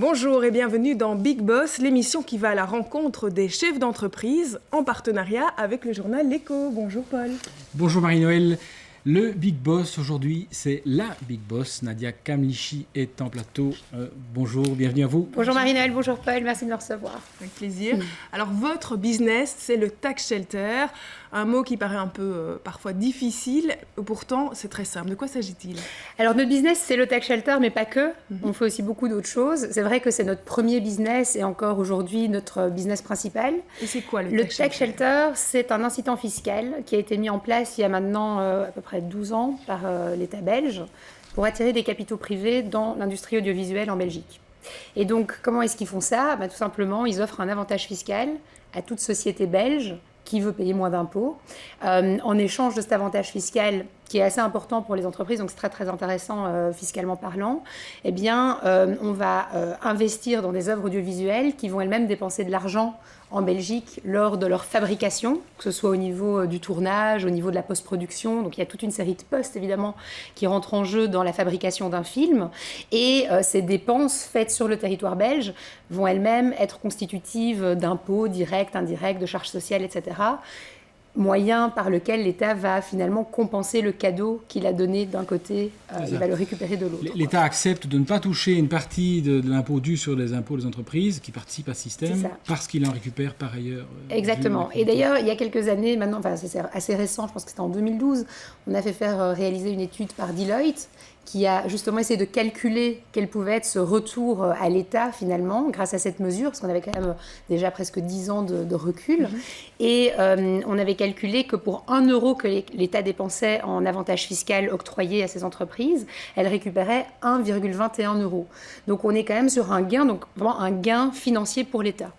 Bonjour et bienvenue dans Big Boss, l'émission qui va à la rencontre des chefs d'entreprise en partenariat avec le journal L'Écho. Bonjour Paul. Bonjour Marie-Noël. Le Big Boss aujourd'hui, c'est la Big Boss. Nadia Kamlichi est en plateau. Bonjour, bienvenue à vous. Bonjour Marie-Noël, bonjour Paul, merci de me recevoir. Avec plaisir. Alors votre business, c'est le tax shelter, un mot qui paraît un peu parfois difficile, pourtant c'est très simple. De quoi s'agit-il ? Alors notre business, c'est le tax shelter, mais pas que. On fait aussi beaucoup d'autres choses. C'est vrai que c'est notre premier business et encore aujourd'hui notre business principal. Et c'est quoi le tax shelter? C'est un incitant fiscal qui a été mis en place il y a maintenant à peu près 12 ans par l'État belge pour attirer des capitaux privés dans l'industrie audiovisuelle en Belgique. Et donc, comment est-ce qu'ils font ça ? Tout simplement, ils offrent un avantage fiscal à toute société belge qui veut payer moins d'impôts. En échange de cet avantage fiscal, qui est assez important pour les entreprises, donc c'est très très intéressant fiscalement parlant, eh bien, on va investir dans des œuvres audiovisuelles qui vont elles-mêmes dépenser de l'argent en Belgique lors de leur fabrication, que ce soit au niveau du tournage, au niveau de la post-production. Donc il y a toute une série de postes évidemment qui rentrent en jeu dans la fabrication d'un film. Et ces dépenses faites sur le territoire belge vont elles-mêmes être constitutives d'impôts directs, indirects, de charges sociales, etc. Moyen par lequel l'État va finalement compenser le cadeau qu'il a donné d'un côté, il va le récupérer de l'autre. L'État accepte de ne pas toucher une partie de l'impôt dû sur les impôts des entreprises qui participent à ce système parce qu'il en récupère par ailleurs. Exactement. Et d'ailleurs, il y a quelques années, maintenant, c'est assez récent, je pense que c'était en 2012, on a fait faire réaliser une étude par Deloitte qui a justement essayé de calculer quel pouvait être ce retour à l'État finalement grâce à cette mesure, parce qu'on avait quand même déjà presque 10 ans de recul. Et on avait calculé que pour 1 euro que l'État dépensait en avantage fiscal octroyé à ces entreprises, elle récupérait 1,21 euros. Donc on est quand même sur un gain, donc vraiment un gain financier pour l'État.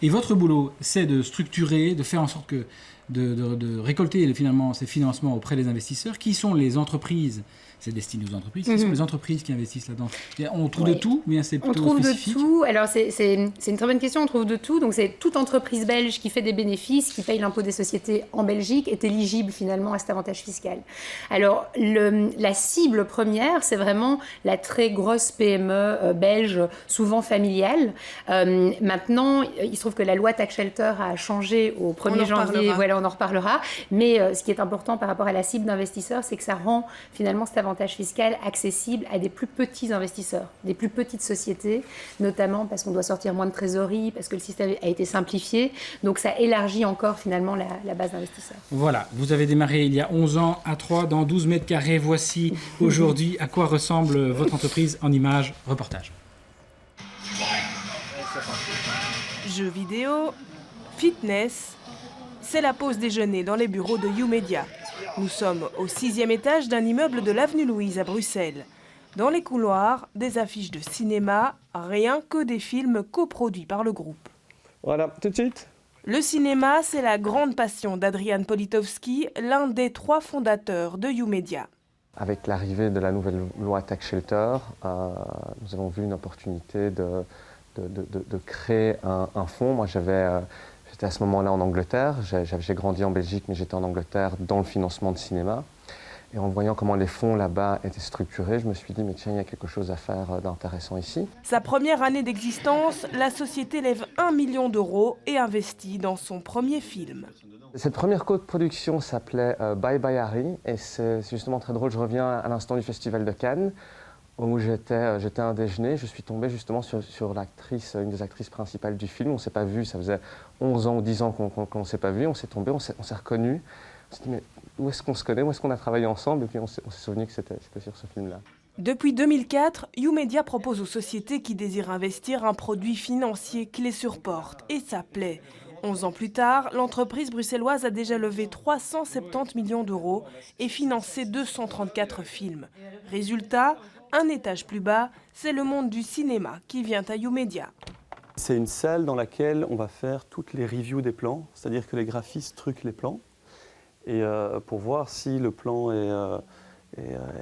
Et votre boulot, c'est de structurer, de faire en sorte que de récolter finalement ces financements auprès des investisseurs. Qui sont les entreprises ? C'est destiné aux entreprises. Qui sont les entreprises qui investissent là-dedans ? On trouve de tout, mais c'est plutôt spécifique. On trouve de tout. Alors, c'est une très bonne question. On trouve de tout. Donc, c'est toute entreprise belge qui fait des bénéfices, qui paye l'impôt des sociétés en Belgique, est éligible finalement à cet avantage fiscal. Alors, la cible première, c'est vraiment la très grosse PME belge, souvent familiale. Maintenant, il se trouve que la loi Tax Shelter a changé au 1er janvier. Voilà, on en reparlera. Mais ce qui est important par rapport à la cible d'investisseurs, c'est que ça rend finalement cet avantage fiscal accessible à des plus petits investisseurs, des plus petites sociétés, notamment parce qu'on doit sortir moins de trésorerie, parce que le système a été simplifié. Donc ça élargit encore finalement la base d'investisseurs. Voilà, vous avez démarré il y a 11 ans à 3 dans 12 mètres carrés. Voici aujourd'hui à quoi ressemble votre entreprise en images. Reportage. Jeux vidéo, fitness, c'est la pause déjeuner dans les bureaux de YouMedia. Nous sommes au 6e étage d'un immeuble de l'avenue Louise à Bruxelles. Dans les couloirs, des affiches de cinéma, rien que des films coproduits par le groupe. Voilà, tout de suite. Le cinéma, c'est la grande passion d'Adrian Politowski, l'un des 3 fondateurs de YouMedia. Avec l'arrivée de la nouvelle loi Tax Shelter, nous avons vu une opportunité de créer un fonds. Moi, j'étais à ce moment-là en Angleterre. J'ai grandi en Belgique, mais j'étais en Angleterre dans le financement de cinéma. Et en voyant comment les fonds là-bas étaient structurés, je me suis dit, mais tiens, il y a quelque chose à faire d'intéressant ici. Sa première année d'existence, la société lève 1 million d'euros et investit dans son premier film. Cette première coproduction s'appelait Bye Bye Harry. Et c'est justement très drôle, je reviens à l'instant du Festival de Cannes, où j'étais à un déjeuner, je suis tombé justement sur l'actrice, une des actrices principales du film. On ne s'est pas vu, ça faisait 11 ans ou 10 ans qu'on ne s'est pas vu, on s'est tombé, on s'est reconnus. On s'est dit, mais où est-ce qu'on se connaît, où est-ce qu'on a travaillé ensemble? Et puis on s'est souvenu que c'était sur ce film-là. Depuis 2004, YouMedia propose aux sociétés qui désirent investir un produit financier clé sur porte, et ça plaît. 11 ans plus tard, l'entreprise bruxelloise a déjà levé 370 millions d'euros et financé 234 films. Résultat, un étage plus bas, c'est le monde du cinéma qui vient à YouMedia. C'est une salle dans laquelle on va faire toutes les reviews des plans, c'est-à-dire que les graphistes truquent les plans. Et pour voir si le plan a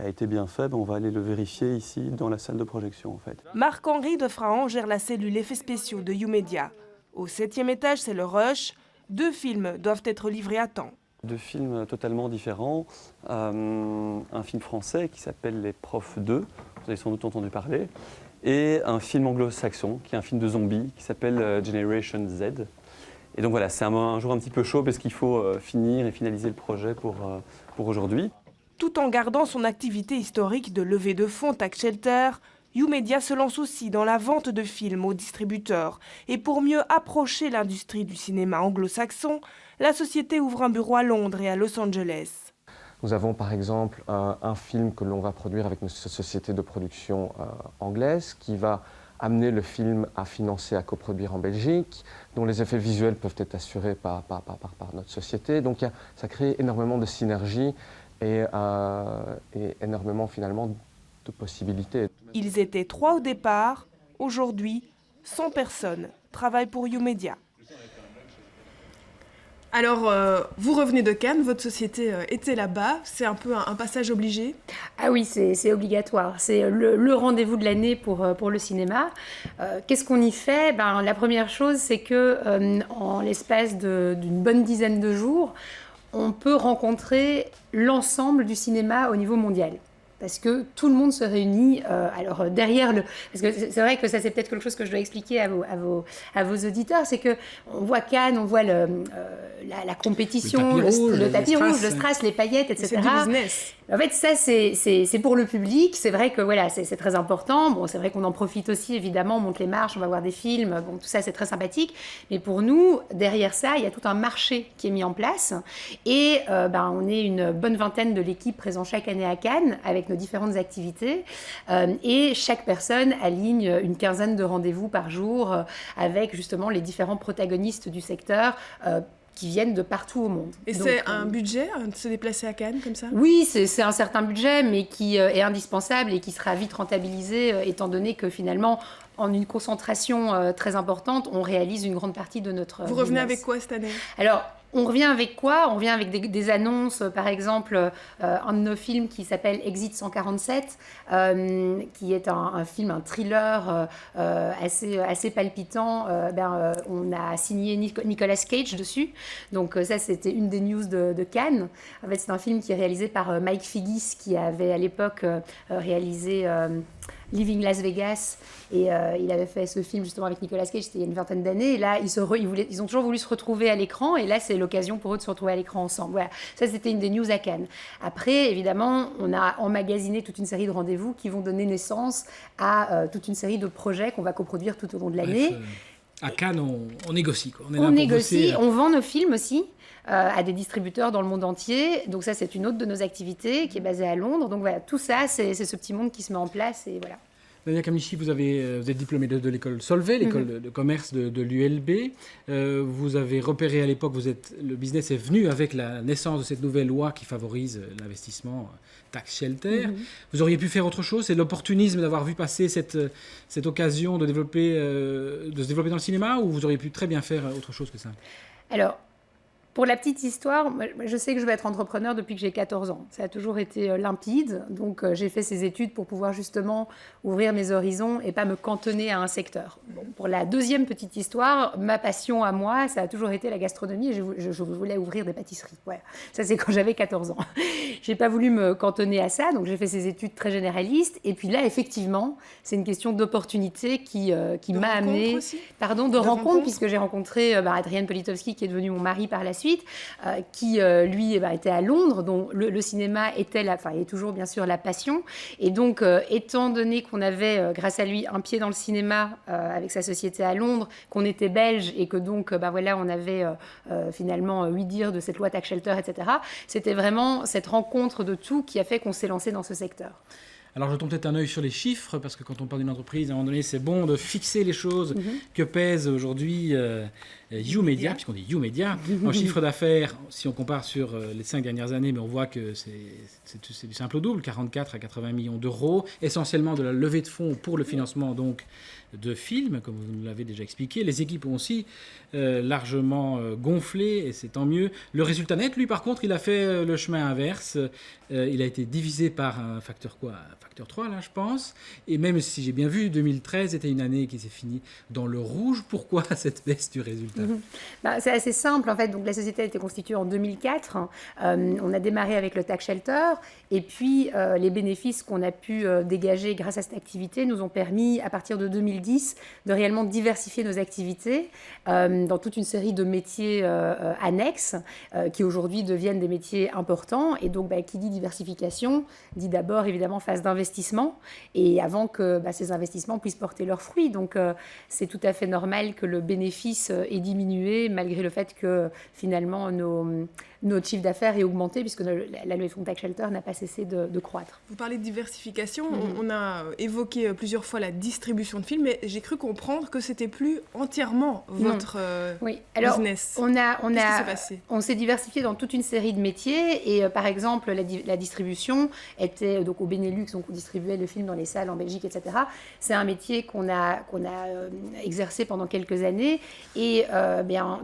été bien fait, on va aller le vérifier ici dans la salle de projection en fait. Marc-Henri de Frahan gère la cellule effets spéciaux de YouMedia. Au 7e étage, c'est le rush. 2 films doivent être livrés à temps. 2 films totalement différents. Un film français qui s'appelle Les Profs 2, vous avez sans doute entendu parler, et un film anglo-saxon, qui est un film de zombies, qui s'appelle Generation Z. Et donc voilà, c'est un jour un petit peu chaud parce qu'il faut finir et finaliser le projet pour aujourd'hui. Tout en gardant son activité historique de levée de fonds Tax Shelter, YouMedia se lance aussi dans la vente de films aux distributeurs. Et pour mieux approcher l'industrie du cinéma anglo-saxon, la société ouvre un bureau à Londres et à Los Angeles. Nous avons par exemple un film que l'on va produire avec notre société de production anglaise qui va amener le film à financer, à coproduire en Belgique, dont les effets visuels peuvent être assurés par notre société. Donc ça crée énormément de synergies et énormément finalement de possibilités. Ils étaient 3 au départ, aujourd'hui 100 personnes travaillent pour YouMedia. Alors, vous revenez de Cannes, votre société était là-bas, c'est un peu un passage obligé. Ah oui, c'est obligatoire. C'est le rendez-vous de l'année pour le cinéma. Qu'est-ce qu'on y fait? La première chose, c'est que en l'espace d'une bonne dizaine de jours, on peut rencontrer l'ensemble du cinéma au niveau mondial. Parce que tout le monde se réunit, derrière le... Parce que c'est vrai que ça, c'est peut-être quelque chose que je dois expliquer à vos auditeurs, c'est qu'on voit Cannes, on voit la compétition, le tapis rouge, le strass, les paillettes, etc. C'est du business. En fait, ça, c'est pour le public. C'est vrai que voilà, c'est très important. Bon, c'est vrai qu'on en profite aussi, évidemment. On monte les marches, on va voir des films. Bon, tout ça, c'est très sympathique. Mais pour nous, derrière ça, il y a tout un marché qui est mis en place. Et on est une bonne vingtaine de l'équipe présente chaque année à Cannes avec nos différentes activités. Et chaque personne aligne une quinzaine de rendez-vous par jour avec justement les différents protagonistes du secteur qui viennent de partout au monde. Et donc, c'est un budget de se déplacer à Cannes comme ça? Oui, c'est un certain budget, mais qui est indispensable et qui sera vite rentabilisé, étant donné que finalement, en une concentration très importante, on réalise une grande partie de notre Vous revenez business. avec quoi cette année? Alors, on revient avec quoi? On revient avec des annonces, par exemple, un de nos films qui s'appelle Exit 147, qui est un film, un thriller assez palpitant. On a signé Nicolas Cage dessus. Donc ça, c'était une des news de Cannes. En fait, c'est un film qui est réalisé par Mike Figgis, qui avait à l'époque réalisé Living Las Vegas. Et il avait fait ce film justement avec Nicolas Cage, c'était il y a une vingtaine d'années. Et là, ils ont toujours voulu se retrouver à l'écran. Et là, c'est l'occasion pour eux de se retrouver à l'écran ensemble. Voilà, ça c'était une des news à Cannes. Après, évidemment, on a emmagasiné toute une série de rendez-vous qui vont donner naissance à toute une série de projets qu'on va coproduire tout au long de l'année. À Cannes, on négocie, quoi. On négocie, on vend nos films aussi à des distributeurs dans le monde entier. Donc ça, c'est une autre de nos activités qui est basée à Londres. Donc voilà, tout ça, c'est ce petit monde qui se met en place et voilà. Nadia Kamichi, vous êtes diplômée de l'école Solvay, l'école de commerce de l'ULB. Vous avez repéré à l'époque, le business est venu avec la naissance de cette nouvelle loi qui favorise l'investissement Tax Shelter. Vous auriez pu faire autre chose? C'est l'opportunisme d'avoir vu passer cette occasion de se développer dans le cinéma, ou vous auriez pu très bien faire autre chose que ça? Alors, pour la petite histoire, je sais que je vais être entrepreneur depuis que j'ai 14 ans. Ça a toujours été limpide. Donc, j'ai fait ces études pour pouvoir justement ouvrir mes horizons et pas me cantonner à un secteur. Bon, pour la deuxième petite histoire, ma passion à moi, ça a toujours été la gastronomie et je voulais ouvrir des pâtisseries. Voilà. Ça, c'est quand j'avais 14 ans. J'ai pas voulu me cantonner à ça, donc j'ai fait ces études très généralistes. Et puis là, effectivement, c'est une question d'opportunité qui m'a amenée... De rencontre, puisque j'ai rencontré Adrian Politowski, qui est devenu mon mari par la suite, qui lui était à Londres, dont le cinéma était est toujours bien sûr la passion. Et donc, étant donné qu'on avait, grâce à lui, un pied dans le cinéma avec sa société à Londres, qu'on était belge et que donc, on avait finalement ouï dire de cette loi Tax Shelter, etc. C'était vraiment cette rencontre de tout qui a fait qu'on s'est lancé dans ce secteur. Alors, je tombe peut-être un œil sur les chiffres, parce que quand on parle d'une entreprise, à un moment donné, c'est bon de fixer les choses que pèse aujourd'hui YouMedia, puisqu'on dit YouMedia. En chiffre d'affaires, si on compare sur les 5 dernières années, mais on voit que c'est du simple au double, 44 à 80 millions d'euros, essentiellement de la levée de fonds pour le financement donc de films, comme vous nous l'avez déjà expliqué. Les équipes ont aussi largement gonflé, et c'est tant mieux. Le résultat net, lui, par contre, il a fait le chemin inverse. Il a été divisé par un facteur 3, là, je pense. Et même si j'ai bien vu, 2013 était une année qui s'est finie dans le rouge. Pourquoi cette baisse du résultat? Shelter? C'est assez simple en fait. Donc la société a été constituée en 2004. On a démarré avec le tax shelter et puis les bénéfices qu'on a pu dégager grâce à cette activité nous ont permis à partir de 2010 de réellement diversifier nos activités dans toute une série de métiers annexes qui aujourd'hui deviennent des métiers importants. Et donc qui dit diversification dit d'abord évidemment phase d'investissement et avant que ces investissements puissent porter leurs fruits. Donc c'est tout à fait normal que le bénéfice ait diminué malgré le fait que finalement notre chiffre d'affaires ait augmenté puisque la levée de fonds tax shelter n'a pas cessé de croître. Vous parlez de diversification, on a évoqué plusieurs fois la distribution de films, mais j'ai cru comprendre que c'était plus entièrement votre business. Qu'est-ce qui s'est passé ? On s'est diversifié dans toute une série de métiers et par exemple la distribution était donc au Benelux, donc on distribuait le film dans les salles en Belgique, etc. C'est un métier qu'on a exercé pendant quelques années et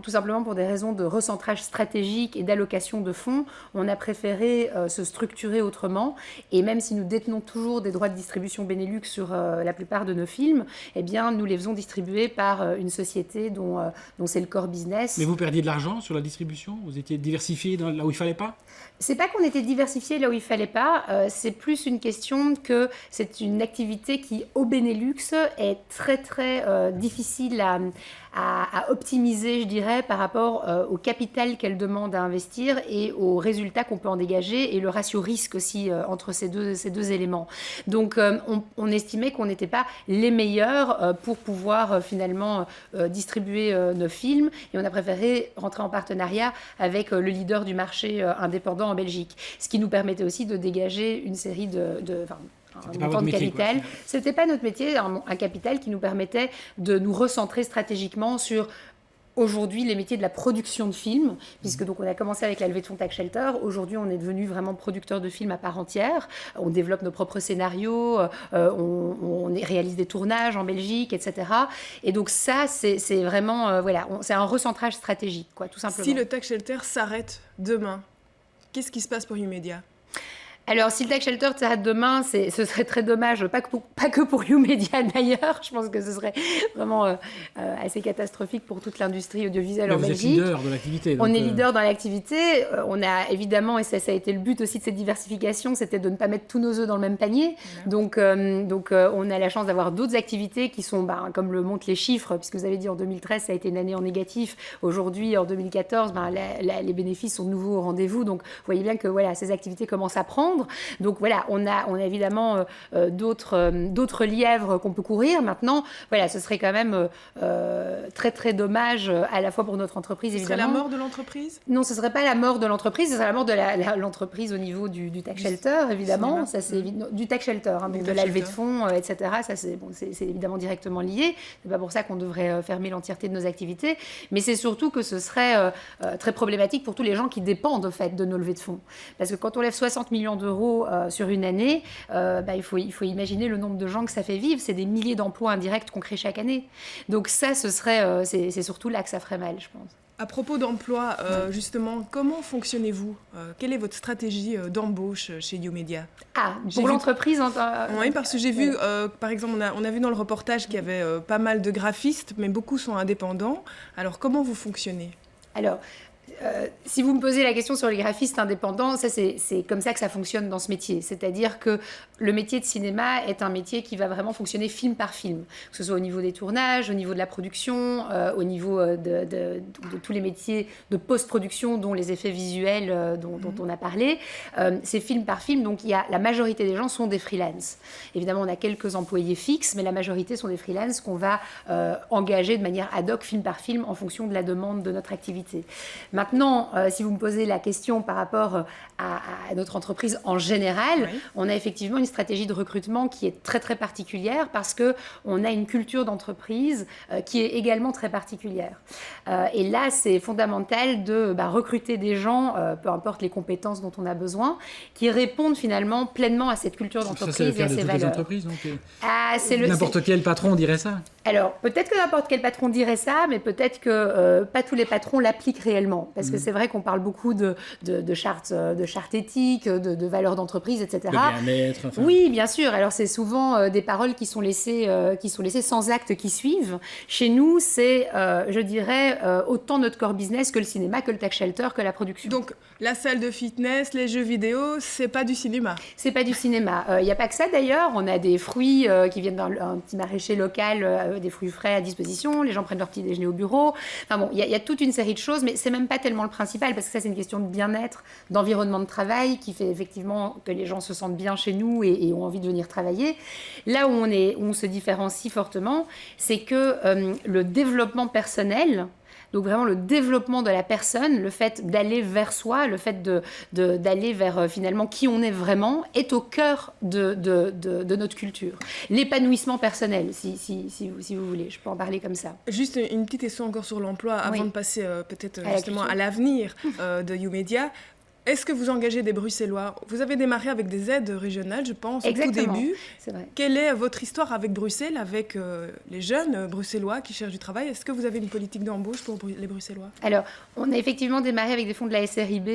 tout simplement pour des raisons de recentrage stratégique et d'allocation de fonds, on a préféré se structurer autrement et même si nous détenons toujours des droits de distribution Benelux sur la plupart de nos films, eh bien nous les faisons distribuer par une société dont c'est le core business. Mais vous perdiez de l'argent sur la distribution? Vous étiez diversifié là où il fallait pas? C'est pas qu'on était diversifié là où il fallait pas, c'est plus une question que c'est une activité qui, au Benelux, est très très difficile à optimiser, je dirais, par rapport au capital qu'elle demande à investir et aux résultats qu'on peut en dégager et le ratio risque aussi entre ces deux éléments. Donc on estimait qu'on n'était pas les meilleurs pour pouvoir finalement distribuer nos films et on a préféré rentrer en partenariat avec le leader du marché indépendant en Belgique, ce qui nous permettait aussi de dégager une série un montant de capital. C'était pas notre métier, un capital qui nous permettait de nous recentrer stratégiquement sur aujourd'hui les métiers de la production de films, puisque donc on a commencé avec la levée de fonds tax shelter. Aujourd'hui, on est devenu vraiment producteur de films à part entière. On développe nos propres scénarios, on réalise des tournages en Belgique, etc. Et donc ça, c'est vraiment c'est un recentrage stratégique, quoi, tout simplement. Si le tax shelter s'arrête demain, qu'est-ce qui se passe pour YouMedia ? Alors, si le tax shelter s'arrête demain, ce serait très dommage, pas que pour YouMedia d'ailleurs. Je pense que ce serait vraiment assez catastrophique pour toute l'industrie audiovisuelle en Belgique. Vous êtes leader de l'activité. On est leader dans l'activité. On a évidemment, et ça a été le but aussi de cette diversification, c'était de ne pas mettre tous nos œufs dans le même panier. Donc, on a la chance d'avoir d'autres activités qui sont, comme le montrent les chiffres, puisque vous avez dit en 2013, ça a été une année en négatif. Aujourd'hui, en 2014, les bénéfices sont de nouveau au rendez-vous. Donc, vous voyez bien que ces activités commencent à prendre. Donc on a évidemment d'autres lièvres qu'on peut courir. Maintenant, ce serait quand même très très dommage à la fois pour notre entreprise, évidemment. Ce serait la mort de l'entreprise ? Non, ce ne serait pas la mort de l'entreprise, ce serait la mort de l'entreprise au niveau du tax shelter, évidemment. Ça, c'est du tax shelter, donc de la levée de fonds, etc. Ça, c'est évidemment directement lié. C'est pas pour ça qu'on devrait fermer l'entièreté de nos activités, mais c'est surtout que ce serait très problématique pour tous les gens qui dépendent au fait de nos levées de fonds. Parce que quand on lève 60 millions d'euros sur une année, il faut imaginer le nombre de gens que ça fait vivre. C'est des milliers d'emplois indirects qu'on crée chaque année. Donc ça, c'est surtout là que ça ferait mal, je pense. À propos d'emploi, justement, comment fonctionnez-vous ? Quelle est votre stratégie d'embauche chez YouMedia ? Pour l'entreprise Oui, parce que j'ai vu, par exemple, on a vu dans le reportage qu'il y avait pas mal de graphistes, mais beaucoup sont indépendants. Alors, comment vous fonctionnez ? Alors, si vous me posez la question sur les graphistes indépendants, c'est comme ça que ça fonctionne dans ce métier. C'est-à-dire que le métier de cinéma est un métier qui va vraiment fonctionner film par film, que ce soit au niveau des tournages, au niveau de la production, au niveau de tous les métiers de post-production, dont les effets visuels dont on a parlé. C'est film par film, donc la majorité des gens sont des freelances. Évidemment, on a quelques employés fixes, mais la majorité sont des freelances qu'on va engager de manière ad hoc, film par film, en fonction de la demande de notre activité. Maintenant, si vous me posez la question par rapport à notre entreprise en général, on a effectivement une stratégie de recrutement qui est très très particulière parce qu'on a une culture d'entreprise qui est également très particulière. Et là, c'est fondamental de recruter des gens, peu importe les compétences dont on a besoin, qui répondent finalement pleinement à cette culture d'entreprise et à ses valeurs. N'importe quel patron dirait ça. Alors, peut-être que n'importe quel patron dirait ça, mais peut-être que pas tous les patrons l'appliquent réellement. effectivement. Parce que c'est vrai qu'on parle beaucoup de chartes éthiques, de valeurs d'entreprise, etc. Le bien-être. Enfin... Oui, bien sûr. Alors, c'est souvent des paroles qui sont laissées sans actes qui suivent. Chez nous, c'est, je dirais, autant notre core business que le cinéma, que le tax shelter, que la production. Donc, la salle de fitness, les jeux vidéo, c'est pas du cinéma? C'est pas du cinéma. Il n'y a pas que ça, d'ailleurs. On a des fruits qui viennent d'un petit maraîcher local, des fruits frais à disposition. Les gens prennent leur petit déjeuner au bureau. Enfin bon, il y a toute une série de choses, mais c'est même pas tellement le principal, parce que ça, c'est une question de bien-être, d'environnement de travail, qui fait effectivement que les gens se sentent bien chez nous et ont envie de venir travailler. Là où on se différencie fortement, c'est que le développement personnel, donc vraiment le développement de la personne, le fait d'aller vers soi, le fait d'aller vers finalement qui on est vraiment, est au cœur de notre culture. L'épanouissement personnel, si vous voulez, je peux en parler comme ça. Juste une petite question encore sur l'emploi, avant de passer peut-être justement à l'avenir de YouMedia. Est-ce que vous engagez des Bruxellois? Vous avez démarré avec des aides régionales, je pense, au tout début. C'est vrai. Quelle est votre histoire avec Bruxelles, avec les jeunes Bruxellois qui cherchent du travail? Est-ce que vous avez une politique d'embauche pour les Bruxellois? Alors, on a effectivement démarré avec des fonds de la SRIB,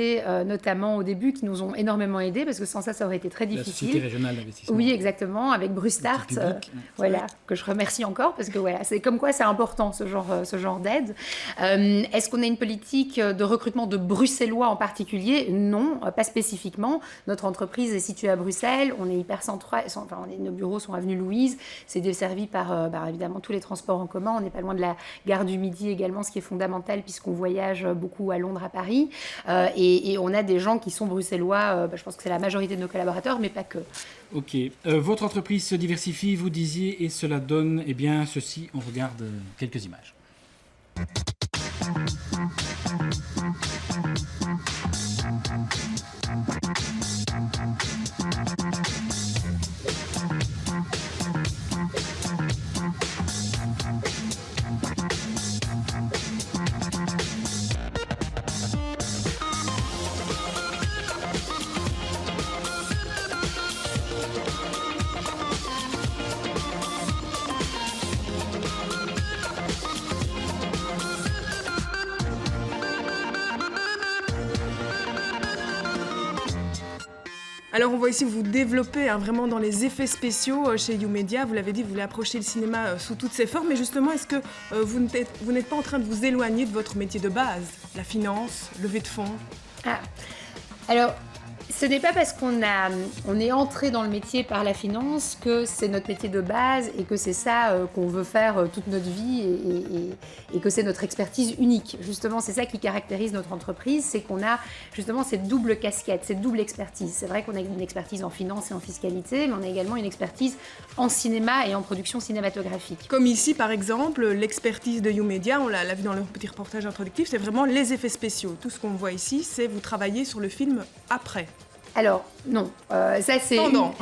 notamment au début, qui nous ont énormément aidés, parce que sans ça, ça aurait été très difficile. La Société régionale d'investissement. Oui, exactement, avec Brustart, voilà, que je remercie encore, parce que voilà, c'est comme quoi c'est important, ce genre d'aide. Est-ce qu'on a une politique de recrutement de Bruxellois en particulier? Non, pas spécifiquement. Notre entreprise est située à Bruxelles, on est hyper central, nos bureaux sont avenue Louise, c'est desservi par évidemment tous les transports en commun, on n'est pas loin de la gare du Midi également, ce qui est fondamental puisqu'on voyage beaucoup à Londres, à Paris, et on a des gens qui sont bruxellois, je pense que c'est la majorité de nos collaborateurs, mais pas que. Ok. Votre entreprise se diversifie, vous disiez, et cela donne, eh bien, ceci. On regarde quelques images. Alors on voit ici vous développez vraiment dans les effets spéciaux chez YouMedia. Vous l'avez dit, vous voulez approcher le cinéma sous toutes ses formes. Mais justement, est-ce que vous n'êtes pas en train de vous éloigner de votre métier de base? La finance, levée de fonds? Alors, ce n'est pas parce qu'on est entré dans le métier par la finance que c'est notre métier de base et que c'est ça qu'on veut faire toute notre vie et que c'est notre expertise unique. Justement, c'est ça qui caractérise notre entreprise, c'est qu'on a justement cette double casquette, cette double expertise. C'est vrai qu'on a une expertise en finance et en fiscalité, mais on a également une expertise en cinéma et en production cinématographique. Comme ici, par exemple, l'expertise de YouMedia, on l'a vu dans le petit reportage introductif, c'est vraiment les effets spéciaux. Tout ce qu'on voit ici, c'est vous travaillez sur le film après. Alors, non, ça c'est... Pendant.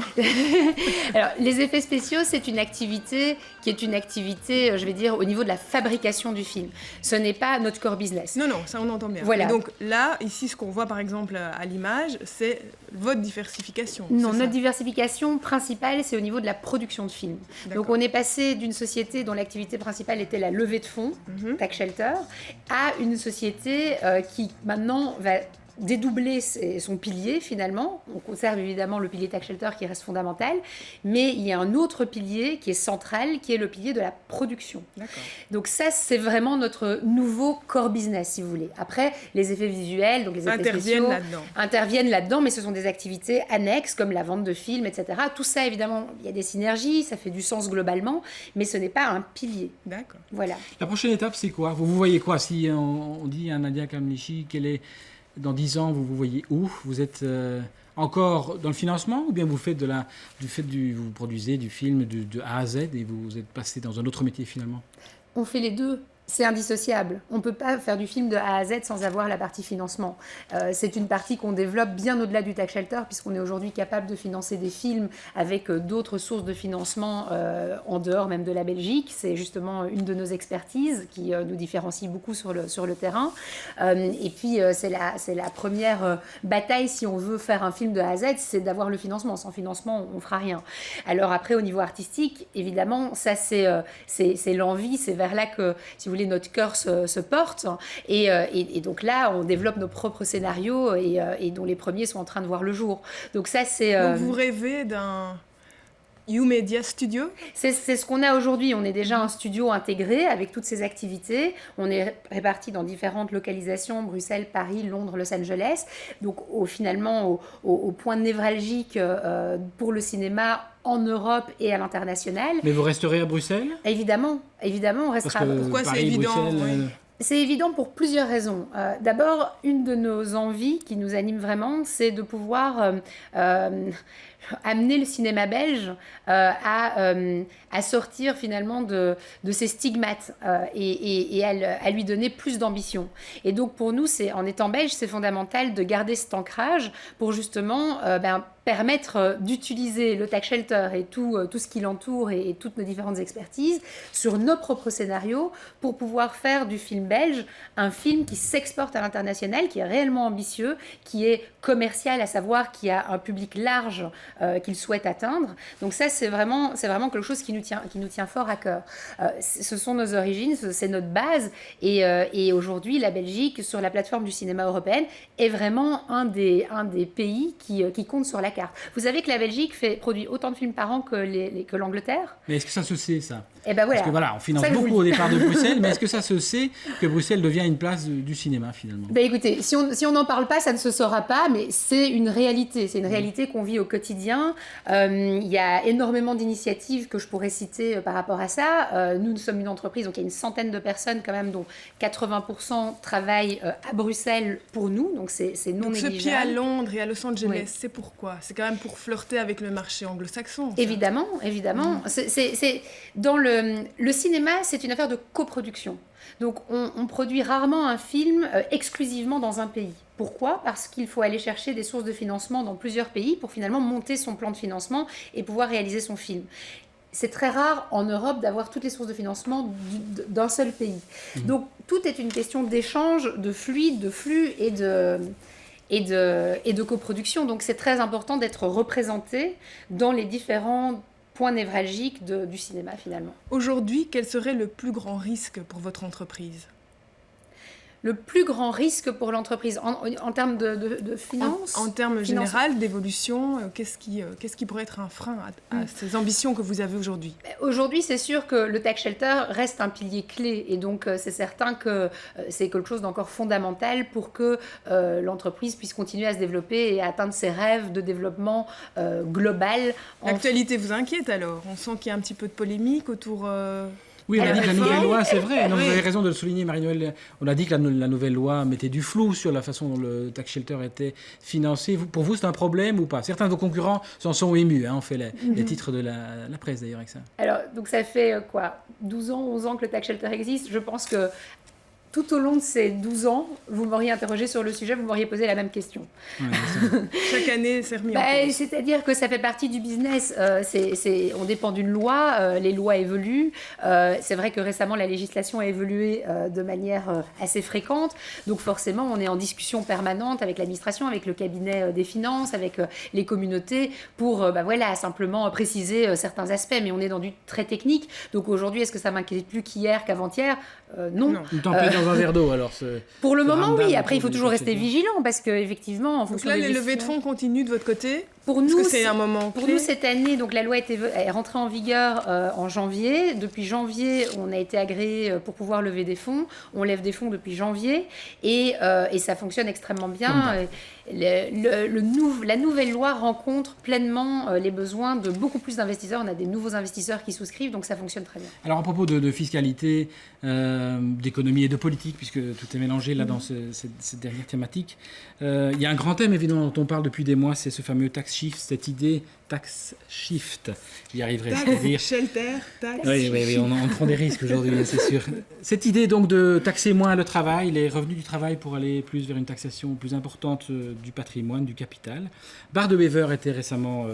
Alors, les effets spéciaux, c'est une activité qui est une activité, je vais dire, au niveau de la fabrication du film. Ce n'est pas notre core business. Non, ça on entend bien. Voilà. Et donc là, ici, ce qu'on voit par exemple à l'image, c'est votre diversification. Non, notre diversification principale, c'est au niveau de la production de films. Donc on est passé d'une société dont l'activité principale était la levée de fonds, Tax Shelter, à une société qui maintenant va dédoubler son pilier finalement. On conserve évidemment le pilier Tax Shelter qui reste fondamental, mais il y a un autre pilier qui est central, qui est le pilier de la production. D'accord. Donc ça, c'est vraiment notre nouveau core business, si vous voulez. Après, les effets visuels, donc les effets spéciaux, interviennent là-dedans, mais ce sont des activités annexes comme la vente de films, etc. Tout ça, évidemment, il y a des synergies, ça fait du sens globalement, mais ce n'est pas un pilier. D'accord. Voilà. La prochaine étape, c'est quoi? Vous voyez quoi? Si on dit à Nadia Kamlechi, quelle est... Dans 10 ans, vous vous voyez où? Vous êtes encore dans le financement ou bien vous vous produisez du film de A à Z et vous êtes passé dans un autre métier finalement? On fait les deux. C'est indissociable. On ne peut pas faire du film de A à Z sans avoir la partie financement. C'est une partie qu'on développe bien au-delà du Tax Shelter, puisqu'on est aujourd'hui capable de financer des films avec d'autres sources de financement en dehors même de la Belgique. C'est justement une de nos expertises qui nous différencie beaucoup sur le terrain. Et puis, c'est la première bataille, si on veut faire un film de A à Z, c'est d'avoir le financement. Sans financement, on ne fera rien. Alors après, au niveau artistique, évidemment, ça c'est l'envie, c'est vers là que, si vous voulez, voulez, notre cœur se porte. Et donc là, on développe nos propres scénarios et dont les premiers sont en train de voir le jour. Donc ça, c'est... Donc vous rêvez d'un YouMedia Studio? C'est ce qu'on a aujourd'hui. On est déjà un studio intégré avec toutes ces activités. On est répartis dans différentes localisations, Bruxelles, Paris, Londres, Los Angeles. Donc finalement, au point névralgique pour le cinéma en Europe et à l'international. Mais vous resterez à Bruxelles? Évidemment, on restera. Pourquoi c'est Paris, évident, Bruxelles, oui. C'est évident pour plusieurs raisons. D'abord, une de nos envies qui nous anime vraiment, c'est de pouvoir amener le cinéma belge à sortir finalement de ces stigmates et à lui donner plus d'ambition. Et donc pour nous, en étant belge, c'est fondamental de garder cet ancrage pour justement permettre d'utiliser le Tax Shelter et tout ce qui l'entoure et toutes nos différentes expertises sur nos propres scénarios pour pouvoir faire du film belge un film qui s'exporte à l'international, qui est réellement ambitieux, qui est commercial, à savoir qui a un public large qu'il souhaite atteindre. Donc ça, c'est vraiment quelque chose qui nous tient fort à cœur. Ce sont nos origines, c'est notre base. Et aujourd'hui, la Belgique, sur la plateforme du cinéma européen, est vraiment un des pays qui compte sur la carte. Vous savez que la Belgique produit autant de films par an que l'Angleterre. Mais est-ce que ça se sait, ça? Eh ben voilà. Parce que voilà, on finance beaucoup au départ de Bruxelles, mais est-ce que ça se sait que Bruxelles devient une place du cinéma, finalement? Ben écoutez, si on n'en parle pas, ça ne se saura pas, mais c'est une réalité. C'est une réalité qu'on vit au quotidien. Il y a énormément d'initiatives que je pourrais citer par rapport à ça. Nous sommes une entreprise, donc il y a une centaine de personnes quand même, dont 80% travaillent à Bruxelles pour nous, donc c'est non donc négligeable. ce pied à Londres et à Los Angeles, Oui. c'est pourquoi? C'est quand même pour flirter avec le marché anglo-saxon. ça. Évidemment. C'est dans le cinéma, c'est une affaire de coproduction. Donc on produit rarement un film exclusivement dans un pays. Pourquoi? Parce qu'il faut aller chercher des sources de financement dans plusieurs pays pour finalement monter son plan de financement et pouvoir réaliser son film. C'est très rare en Europe d'avoir toutes les sources de financement d'un seul pays. Donc tout est une question d'échange, de fluide, de flux et de coproduction. Donc c'est très important d'être représenté dans les différents points névralgiques du cinéma finalement. Aujourd'hui, quel serait le plus grand risque pour votre entreprise? Le plus grand risque pour l'entreprise en termes de finances? En termes général d'évolution, qu'est-ce qui pourrait être un frein à ces ambitions que vous avez aujourd'hui? Aujourd'hui, c'est sûr que le Tax Shelter reste un pilier clé et donc c'est certain que c'est quelque chose d'encore fondamental pour que l'entreprise puisse continuer à se développer et à atteindre ses rêves de développement global. L'actualité vous inquiète alors? On sent qu'il y a un petit peu de polémique autour... Oui, on a dit que la nouvelle loi, c'est vrai. Non, Oui. vous avez raison de le souligner, Marie-Noëlle. On a dit que la nouvelle loi mettait du flou sur la façon dont le Tax Shelter était financé. Pour vous, c'est un problème ou pas? Certains de vos concurrents s'en sont émus. On fait les titres de la presse, d'ailleurs, avec ça. Alors, donc ça fait 12 ans, 11 ans que le Tax Shelter existe. Je pense que tout au long de ces 12 ans, vous m'auriez interrogé sur le sujet, vous m'auriez posé la même question. Ouais, Chaque année, c'est remis en cause. C'est-à-dire que ça fait partie du business. On dépend d'une loi, les lois évoluent. C'est vrai que récemment, la législation a évolué de manière assez fréquente. Donc forcément, on est en discussion permanente avec l'administration, avec le cabinet des finances, avec les communautés, pour simplement préciser certains aspects. Mais on est dans du très technique. Donc aujourd'hui, est-ce que ça m'inquiète plus qu'hier, qu'avant-hier? Non. Une tempête dans un verre d'eau, alors. Pour le moment, ramdam oui. Après, il faut autour du toujours Tax rester Shelter. vigilant parce qu'effectivement, en Donc fonction là, des les levées de décisions- fonds continuent de votre côté? Pour Est-ce nous, que c'est un moment Pour clé? nous, cette année, donc la loi est rentrée en vigueur en janvier. Depuis janvier, on a été agréé pour pouvoir lever des fonds. On lève des fonds depuis janvier et ça fonctionne extrêmement bien. La nouvelle loi rencontre pleinement les besoins de beaucoup plus d'investisseurs. On a des nouveaux investisseurs qui souscrivent, donc ça fonctionne très bien. Alors, à propos de fiscalité, d'économie et de politique, puisque tout est mélangé là dans cette dernière thématique, il y a un grand thème, évidemment, dont on parle depuis des mois, c'est ce fameux tax shift, cette idée tax shift. J'y arriverai, c'est-à-dire... Shelter, tax. Oui, on prend des risques aujourd'hui, c'est sûr. Cette idée donc de taxer moins le travail, les revenus du travail pour aller plus vers une taxation plus importante du patrimoine, du capital. Bart de Wever était récemment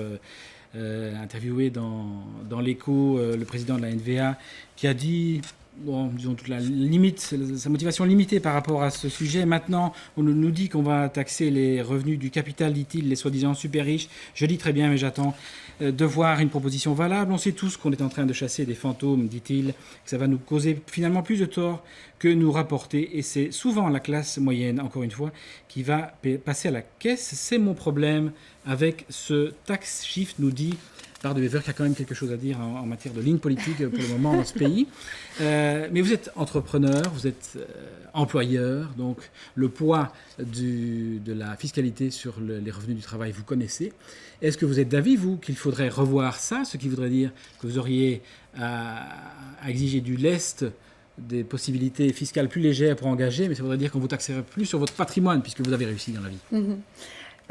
interviewé dans l'Écho, le président de la NVA, qui a dit bon, disons toute la limite, sa motivation limitée par rapport à ce sujet. Maintenant, on nous dit qu'on va taxer les revenus du capital, dit-il, les soi-disant super riches. Je dis très bien, mais j'attends de voir une proposition valable. On sait tous qu'on est en train de chasser des fantômes, dit-il, que ça va nous causer finalement plus de tort que nous rapporter. Et c'est souvent la classe moyenne, encore une fois, qui va passer à la caisse. C'est mon problème avec ce tax shift, nous dit de Wever, qui a quand même quelque chose à dire en matière de ligne politique pour le moment dans ce pays. Mais vous êtes entrepreneur, vous êtes employeur, donc le poids de la fiscalité sur les revenus du travail, vous connaissez. Est-ce que vous êtes d'avis, vous, qu'il faudrait revoir ça, ce qui voudrait dire que vous auriez à exiger du lest, des possibilités fiscales plus légères pour engager, mais ça voudrait dire qu'on vous taxerait plus sur votre patrimoine, puisque vous avez réussi dans la vie?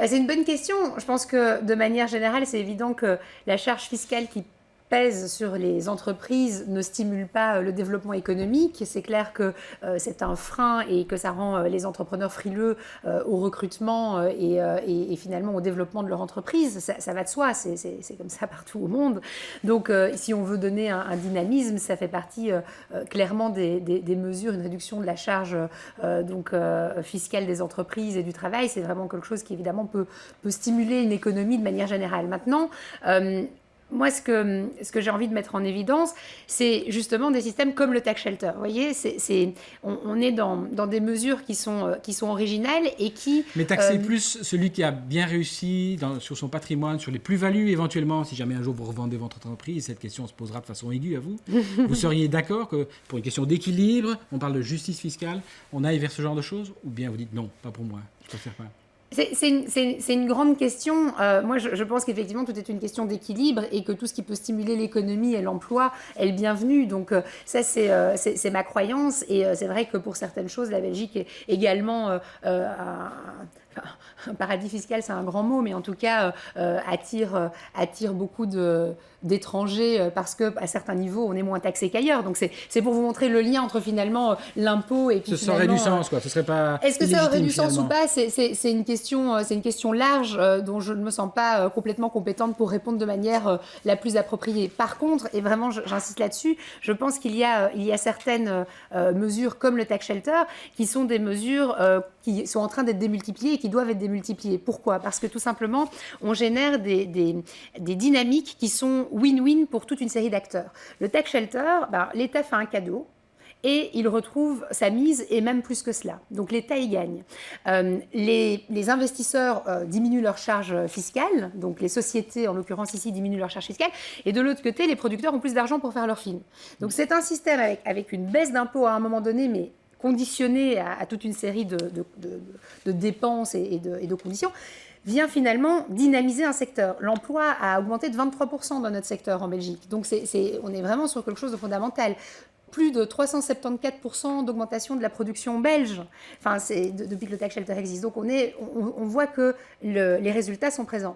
C'est une bonne question. Je pense que de manière générale, c'est évident que la charge fiscale qui pèse sur les entreprises ne stimule pas le développement économique. C'est clair que c'est un frein et que ça rend les entrepreneurs frileux au recrutement et finalement au développement de leur entreprise. Ça va de soi, c'est comme ça partout au monde. Donc si on veut donner un dynamisme, ça fait partie clairement des mesures, une réduction de la charge fiscale des entreprises et du travail. C'est vraiment quelque chose qui évidemment peut stimuler une économie de manière générale. Maintenant, moi, ce que j'ai envie de mettre en évidence, c'est justement des systèmes comme le tax shelter. Vous voyez, on est dans des mesures qui sont originales et qui... Mais taxer plus celui qui a bien réussi sur son patrimoine, sur les plus-values éventuellement, si jamais un jour vous revendez votre entreprise, cette question se posera de façon aiguë à vous. Vous seriez d'accord que pour une question d'équilibre, on parle de justice fiscale, on aille vers ce genre de choses? Ou bien vous dites non, pas pour moi, je préfère pas? C'est une grande question. Moi, je pense qu'effectivement, tout est une question d'équilibre et que tout ce qui peut stimuler l'économie et l'emploi est le bienvenu. Donc, ça, c'est ma croyance. Et c'est vrai que pour certaines choses, la Belgique est également un paradis fiscal, c'est un grand mot, mais en tout cas, attire beaucoup d'étrangers parce qu'à certains niveaux, on est moins taxé qu'ailleurs. Donc, c'est pour vous montrer le lien entre finalement l'impôt et puis ça aurait du sens, quoi. Ce serait pas... Est-ce que ça aurait du sens ou pas? C'est une question large dont je ne me sens pas complètement compétente pour répondre de manière la plus appropriée. Par contre, et vraiment j'insiste là-dessus, je pense qu'il y a certaines mesures comme le tax shelter qui sont des mesures qui sont en train d'être démultipliées et qui doivent être démultipliées. Pourquoi? Parce que tout simplement, on génère des dynamiques qui sont win-win pour toute une série d'acteurs. Le tax shelter, l'État fait un cadeau et il retrouve sa mise et même plus que cela. Donc l'État y gagne. Les investisseurs diminuent leurs charges fiscales, donc les sociétés en l'occurrence ici diminuent leurs charges fiscales, et de l'autre côté, les producteurs ont plus d'argent pour faire leurs films. Donc c'est un système avec une baisse d'impôts à un moment donné, mais conditionné à toute une série de dépenses et de conditions, vient finalement dynamiser un secteur. L'emploi a augmenté de 23% dans notre secteur en Belgique. Donc on est vraiment sur quelque chose de fondamental. Plus de 374% d'augmentation de la production belge, depuis que le tax shelter existe. Donc on voit que les résultats sont présents.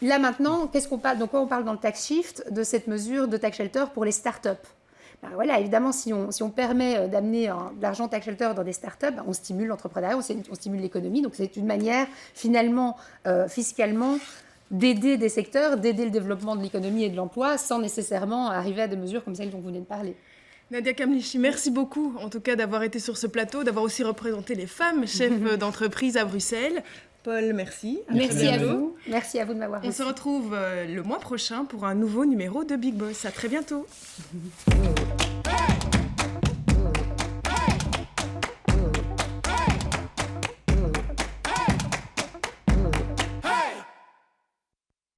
Là maintenant, de quoi on parle dans le tax shift? De cette mesure de tax shelter pour les start-up. Voilà, évidemment, si on permet d'amener de l'argent tax shelter dans des start-up, on stimule l'entrepreneuriat, on stimule l'économie. Donc c'est une manière finalement, fiscalement, d'aider des secteurs, d'aider le développement de l'économie et de l'emploi sans nécessairement arriver à des mesures comme celles dont vous venez de parler. Nadia Kamlichi, merci beaucoup en tout cas d'avoir été sur ce plateau, d'avoir aussi représenté les femmes chefs d'entreprise à Bruxelles. Paul, merci. Merci à vous. Merci à vous de m'avoir reçu. On se retrouve le mois prochain pour un nouveau numéro de Big Boss. À très bientôt. Hey!